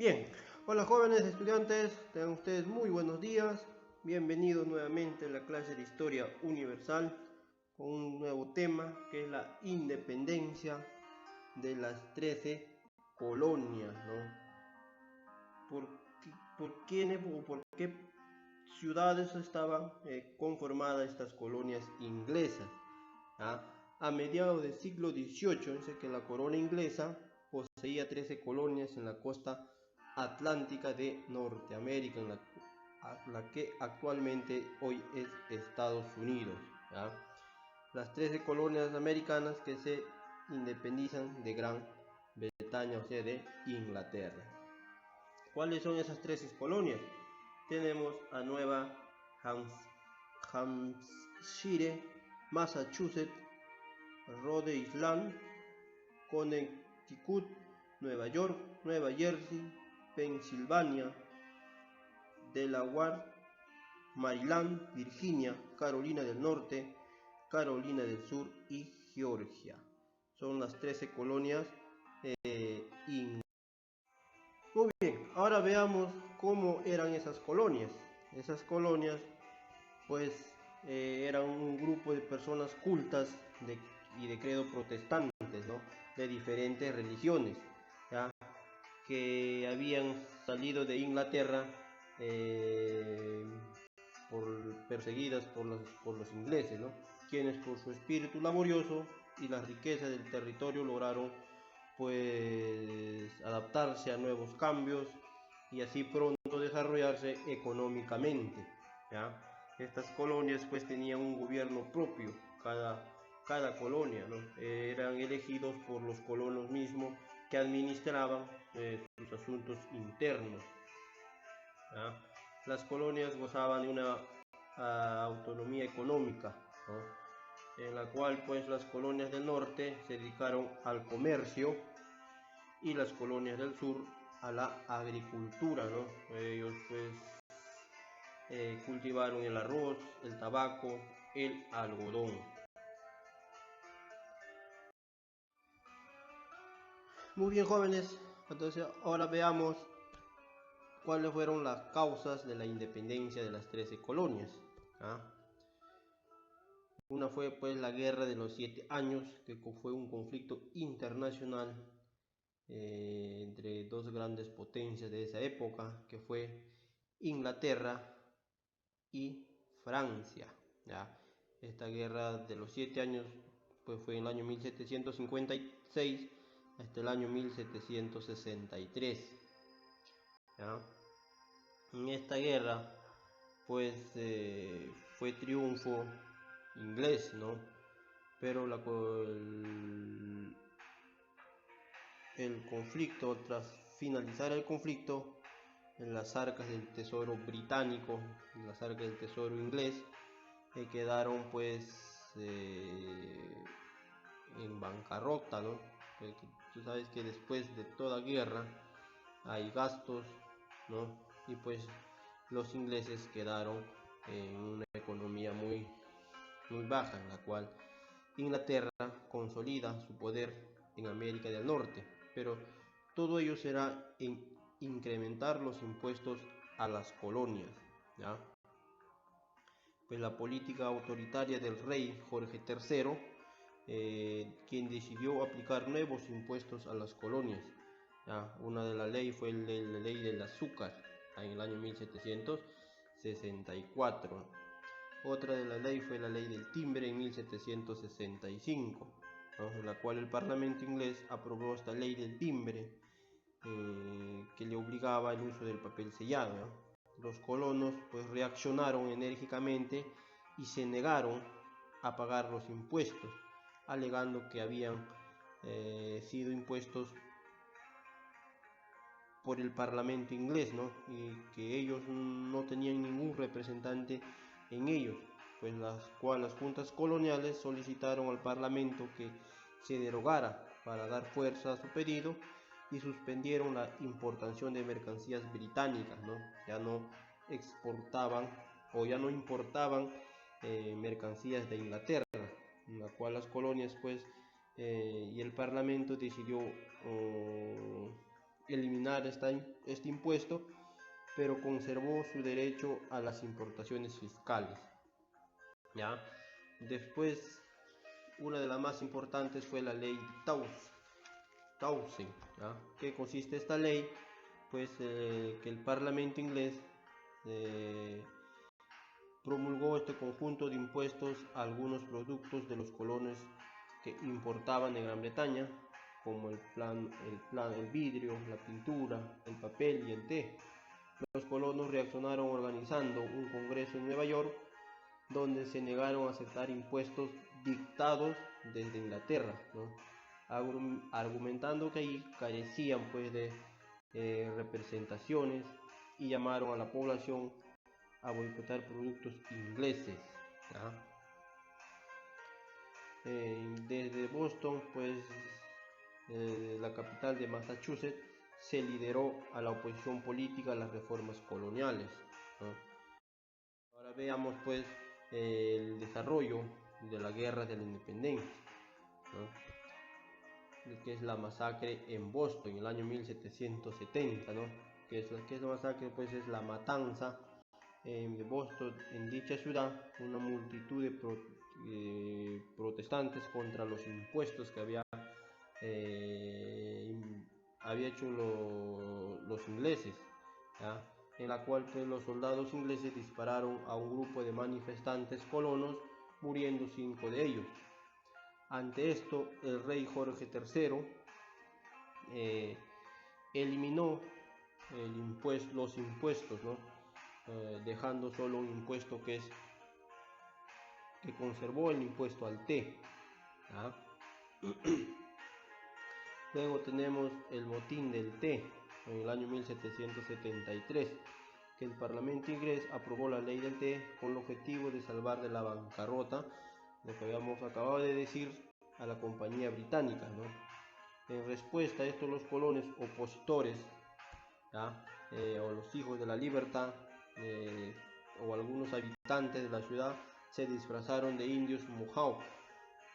Bien, hola jóvenes estudiantes, tengan ustedes muy buenos días. Bienvenidos nuevamente a la clase de Historia Universal con un nuevo tema que es la independencia de las 13 colonias, ¿no? ¿Por qué ciudades estaban conformadas estas colonias inglesas? A mediados del siglo XVIII, dice que la corona inglesa poseía 13 colonias en la costa atlántica de Norteamérica, en la que actualmente hoy es Estados Unidos. Las 13 colonias americanas que se independizan de Gran Bretaña, o sea, de Inglaterra. ¿Cuáles son esas 13 colonias? Tenemos a Nueva Hampshire, Massachusetts, Rhode Island, Connecticut, Nueva York, Nueva Jersey, Pensilvania, Delaware, Maryland, Virginia, Carolina del Norte, Carolina del Sur y Georgia. Son las 13 colonias inglesas. Muy bien, ahora veamos cómo eran esas colonias. Esas colonias pues eran un grupo de personas cultas y de credo protestantes, ¿no? De diferentes religiones, ¿ya? Que habían salido de Inglaterra perseguidas por los ingleses, ¿no? Quienes por su espíritu laborioso y la riqueza del territorio lograron pues adaptarse a nuevos cambios y así pronto desarrollarse económicamente, ¿ya? Estas colonias pues tenían un gobierno propio, cada colonia, ¿no? Eran elegidos por los colonos mismos que administraban sus asuntos internos, ¿ya? Las colonias gozaban de una autonomía económica, ¿no? En la cual pues las colonias del norte se dedicaron al comercio y las colonias del sur a la agricultura, ¿no? Ellos pues cultivaron el arroz, el tabaco, el algodón. Muy bien jóvenes, entonces ahora veamos cuáles fueron las causas de la independencia de las 13 colonias. Una fue pues la Guerra de los 7 años, que fue un conflicto internacional entre dos grandes potencias de esa época, que fue Inglaterra y Francia, ¿ya? Esta guerra de los 7 años pues fue en el año 1756 hasta el año 1763, ¿ya? En esta guerra pues fue triunfo inglés, ¿no? Pero el conflicto, tras finalizar el conflicto, en las arcas del tesoro británico, en las arcas del tesoro inglés, quedaron pues en bancarrota, ¿no? Porque tú sabes que después de toda guerra hay gastos, ¿no? Y pues los ingleses quedaron en una economía muy baja, en la cual Inglaterra consolida su poder en América del Norte, pero todo ello será en incrementar los impuestos a las colonias, ¿ya? Pues la política autoritaria del rey Jorge III, quien decidió aplicar nuevos impuestos a las colonias, ¿ya? Una de las leyes fue la ley del azúcar en el año 1764. Otra de la ley fue la ley del timbre en 1765, ¿no? En la cual el Parlamento inglés aprobó esta ley del timbre, que le obligaba al uso del papel sellado, ¿no? Los colonos pues reaccionaron enérgicamente y se negaron a pagar los impuestos, alegando que habían sido impuestos por el Parlamento inglés, ¿no? Y que ellos no tenían ningún representante en ellos, pues las juntas coloniales solicitaron al Parlamento que se derogara para dar fuerza a su pedido y suspendieron la importación de mercancías británicas, ¿no? Ya no exportaban o ya no importaban mercancías de Inglaterra, en la cual las colonias pues y el Parlamento decidió eliminar este impuesto, pero conservó su derecho a las importaciones fiscales. ¿Ya? Después, una de las más importantes fue la ley Townsend. ¿Ya? ¿Qué consiste esta ley? Pues que el Parlamento inglés promulgó este conjunto de impuestos a algunos productos de los colonos que importaban de Gran Bretaña, como el vidrio, la pintura, el papel y el té. Los colonos reaccionaron organizando un congreso en Nueva York, donde se negaron a aceptar impuestos dictados desde Inglaterra, ¿no? Argumentando que ahí carecían pues de representaciones, y llamaron a la población a boicotar productos ingleses. ¿Ya? Desde Boston, pues la capital de Massachusetts, se lideró a la oposición política a las reformas coloniales, ¿no? Ahora veamos pues el desarrollo de la guerra de la independencia, ¿no? Que es la masacre en Boston en el año 1770, ¿no? que es la masacre? Pues es la matanza de Boston. En dicha ciudad, una multitud de protestantes contra los impuestos que había hecho los ingleses, ¿ya? En la cual pues, los soldados ingleses dispararon a un grupo de manifestantes colonos, muriendo 5 de ellos. Ante esto, el rey Jorge III eliminó los impuestos, ¿no? Dejando solo un impuesto que conservó el impuesto al té. ¿Ya? Luego tenemos el motín del té en el año 1773, que el Parlamento inglés aprobó la ley del té con el objetivo de salvar de la bancarrota, lo que habíamos acabado de decir, a la compañía británica, ¿no? En respuesta a esto, los colonos opositores, o los hijos de la libertad, o algunos habitantes de la ciudad, se disfrazaron de indios mohawk,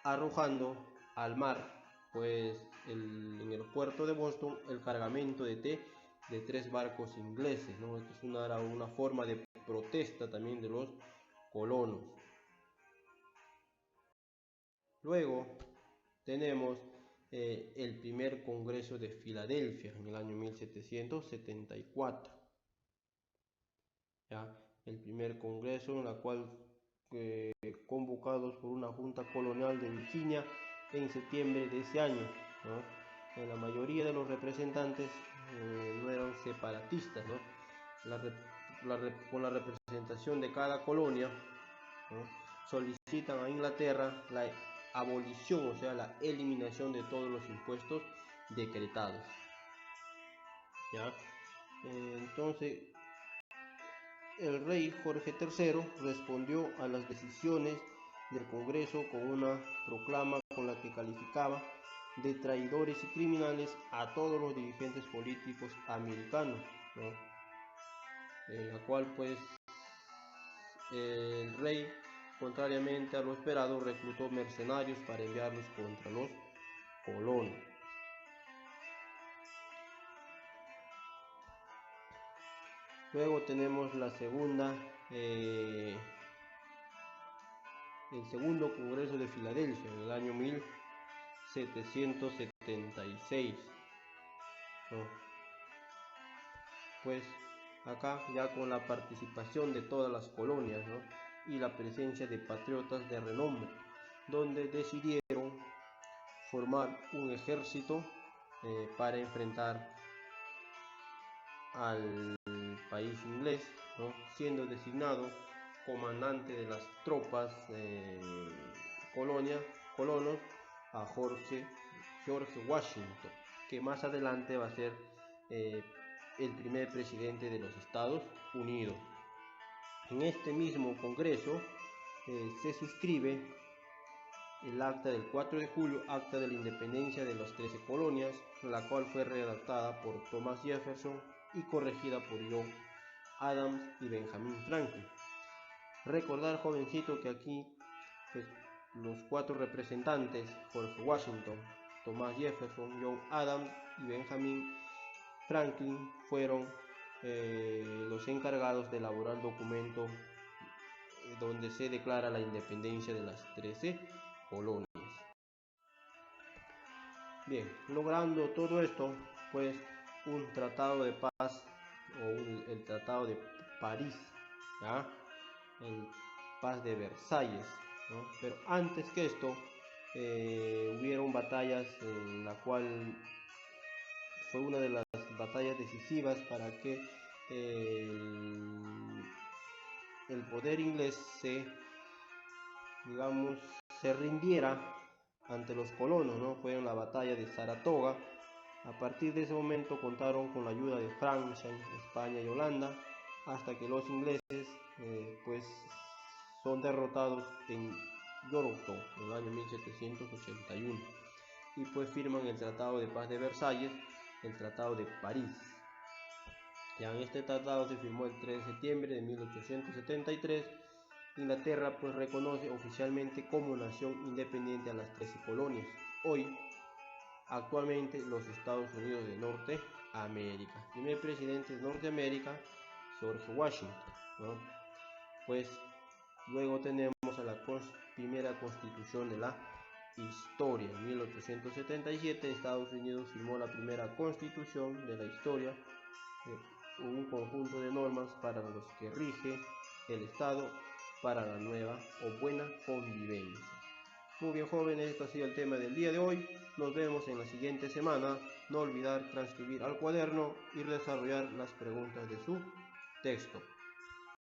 arrojando al mar pues en el puerto de Boston el cargamento de té de 3 barcos ingleses, ¿no? Esto es una forma de protesta también de los colonos. Luego tenemos el primer Congreso de Filadelfia en el año 1774. ¿Ya? El primer congreso, en la cual convocados por una junta colonial de Virginia en septiembre de ese año, ¿no? La mayoría de los representantes no eran separatistas, ¿no? Con la representación de cada colonia, ¿no? Solicitan a Inglaterra la abolición, o sea, la eliminación de todos los impuestos decretados. ¿Ya? Entonces, el rey Jorge III respondió a las decisiones del Congreso con una proclama con la que calificaba de traidores y criminales a todos los dirigentes políticos americanos, ¿no? En la cual pues el rey, contrariamente a lo esperado, reclutó mercenarios para enviarlos contra los colonos. Luego tenemos el segundo Congreso de Filadelfia en el año 1776, ¿no? Pues acá ya con la participación de todas las colonias, ¿no? Y la presencia de patriotas de renombre, donde decidieron formar un ejército para enfrentar al país inglés, ¿no? Siendo designado comandante de las tropas colonos a George Washington, que más adelante va a ser el primer presidente de los Estados Unidos. En este mismo Congreso se suscribe el acta del 4 de julio, acta de la independencia de las 13 colonias, la cual fue redactada por Thomas Jefferson y corregida por John Adams y Benjamin Franklin. Recordar, jovencito, que aquí pues, los 4 representantes, George Washington, Thomas Jefferson, John Adams y Benjamin, Franklin fueron los encargados de elaborar el documento donde se declara la independencia de las 13 colonias. Bien, logrando todo esto, pues un tratado de paz o el tratado de París, ¿ya? El paz de Versalles, ¿no? Pero antes que esto hubieron batallas en la cual fue una de las batallas decisivas para que el poder inglés se rindiera ante los colonos, ¿no? Fue en la batalla de Saratoga. A partir de ese momento contaron con la ayuda de Francia, España y Holanda, hasta que los ingleses pues son derrotados en Yorktown en el año 1781 y pues firman el Tratado de Paz de Versalles, el Tratado de París. Ya en este tratado se firmó el 3 de septiembre de 1873. Inglaterra pues reconoce oficialmente como nación independiente a las 13 colonias. Hoy, actualmente, los Estados Unidos de Norteamérica. Primer presidente de Norteamérica, George Washington, ¿no? Pues luego tenemos a la primera constitución de la historia. En 1877 Estados Unidos firmó la primera constitución de la historia, un conjunto de normas para los que rige el Estado para la nueva o buena convivencia. Muy bien, jóvenes, esto ha sido el tema del día de hoy. Nos vemos en la siguiente semana. No olvidar transcribir al cuaderno y desarrollar las preguntas de su texto.